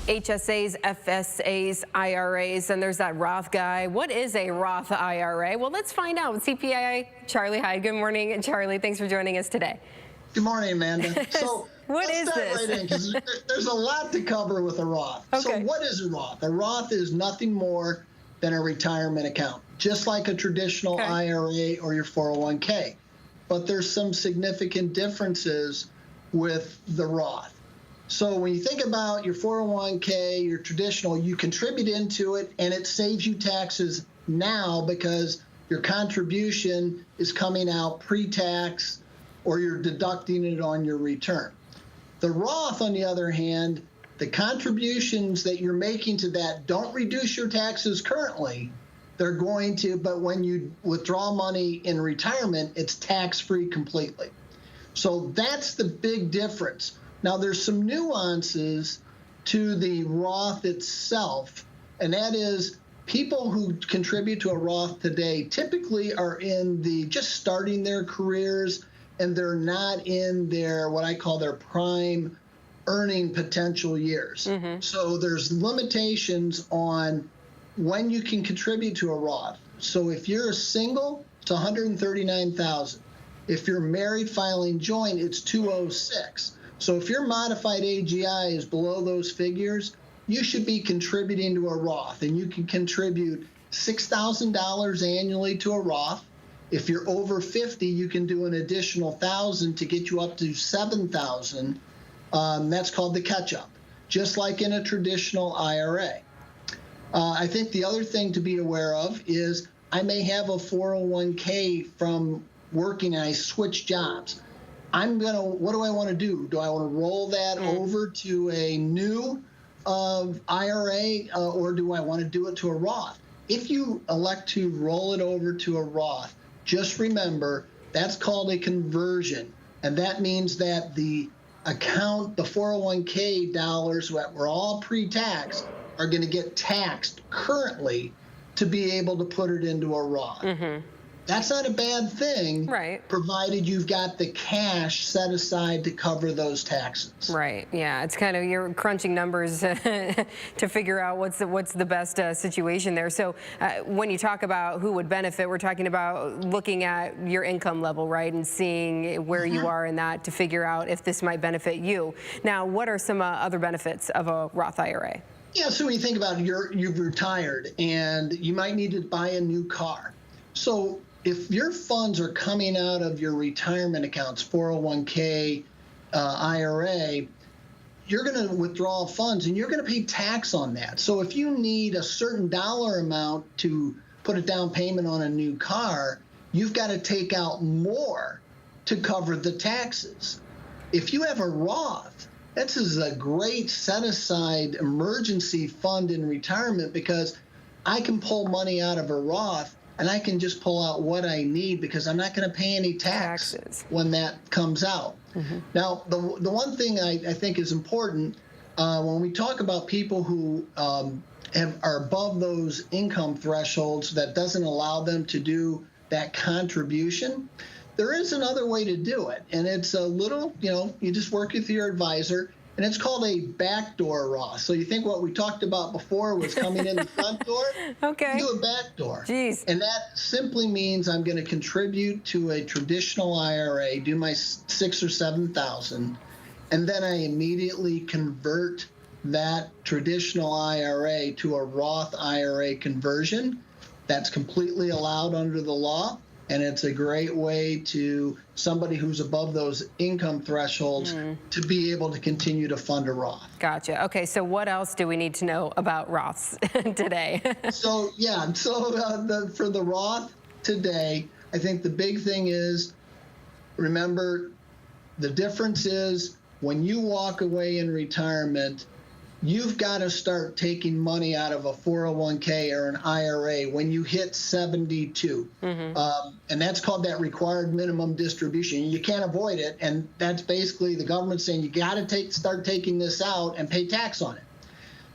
HSAs, FSAs, IRAs, and there's that Roth guy. What is a Roth IRA? Well, let's find out. CPA Charlie Heid. Good morning, Charlie. Thanks for joining us today. Good morning, Amanda. So what let's is start this? right in, because there's a lot to cover with a Roth. Okay. So what is a Roth? A Roth is nothing more than a retirement account, just like a traditional IRA or your 401k. But there's some significant differences with the Roth. So when you think about your 401k, your traditional, you contribute into it and it saves you taxes now because your contribution is coming out pre-tax or you're deducting it on your return. The Roth, on the other hand, the contributions that you're making to that don't reduce your taxes currently. They're going to, but when you withdraw money in retirement, it's tax-free completely. So that's the big difference. Now, there's some nuances to the Roth itself, and that is people who contribute to a Roth today typically are in the just starting their careers, and they're not in their what I call their prime earning potential years. Mm-hmm. So there's limitations on when you can contribute to a Roth. So if you're a single, it's $139,000. If you're married filing joint, it's $206,000. So if your modified AGI is below those figures, you should be contributing to a Roth, and you can contribute $6,000 annually to a Roth. If you're over 50, you can do an additional $1,000 to get you up to $7,000. That's called the catch-up, just like in a traditional IRA. I think the other thing to be aware of is I may have a 401k from working and I switch jobs. What do I want to do? Do I want to roll that over to a new IRA or do I want to do it to a Roth? If you elect to roll it over to a Roth, just remember that's called a conversion. And that means that the account, the 401k dollars that were all pre-tax are going to get taxed currently to be able to put it into a Roth. Mm-hmm. That's not a bad thing, right? Provided you've got the cash set aside to cover those taxes. Right. Yeah. It's kind of you're crunching numbers to figure out what's the best situation there. So when you talk about who would benefit, we're talking about looking at your income level, right, and seeing where you are in that to figure out if this might benefit you. Now, what are some other benefits of a Roth IRA? Yeah. So when you think about it, you've retired and you might need to buy a new car. So if your funds are coming out of your retirement accounts, 401k, IRA, you're going to withdraw funds and you're going to pay tax on that. So if you need a certain dollar amount to put a down payment on a new car, you've got to take out more to cover the taxes. If you have a Roth, this is a great set-aside emergency fund in retirement because I can pull money out of a Roth and I can just pull out what I need because I'm not going to pay any taxes when that comes out. Mm-hmm. Now, the one thing I think is important when we talk about people who are above those income thresholds that doesn't allow them to do that contribution, there is another way to do it. And it's a little, you just work with your advisor. And it's called a backdoor Roth. So you think what we talked about before was coming in the front door? Okay. Do a backdoor. Jeez. And that simply means I'm going to contribute to a traditional IRA, do my $6,000 or $7,000, and then I immediately convert that traditional IRA to a Roth IRA conversion. That's completely allowed under the law. And it's a great way to somebody who's above those income thresholds to be able to continue to fund a Roth. Gotcha. Okay, so what else do we need to know about Roths today? For the Roth today, I think the big thing is, remember, the difference is when you walk away in retirement, you've got to start taking money out of a 401k or an IRA when you hit 72. Mm-hmm. And that's called that required minimum distribution. You can't avoid it. And that's basically the government saying you got to start taking this out and pay tax on it.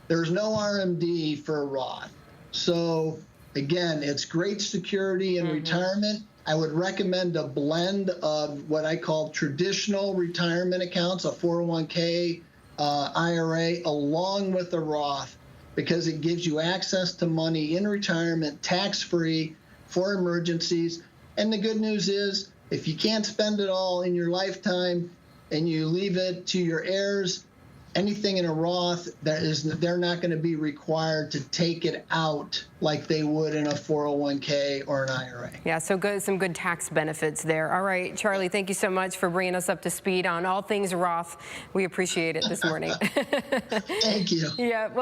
There's no RMD for a Roth. So, again, it's great security in retirement. I would recommend a blend of what I call traditional retirement accounts, a 401k, IRA along with a Roth because it gives you access to money in retirement, tax-free for emergencies. And the good news is, if you can't spend it all in your lifetime and you leave it to your heirs, anything in a Roth, they're not going to be required to take it out like they would in a 401k or an IRA. Yeah, so good, some good tax benefits there. All right, Charlie, thank you so much for bringing us up to speed on all things Roth. We appreciate it this morning. Thank you. Yeah. Well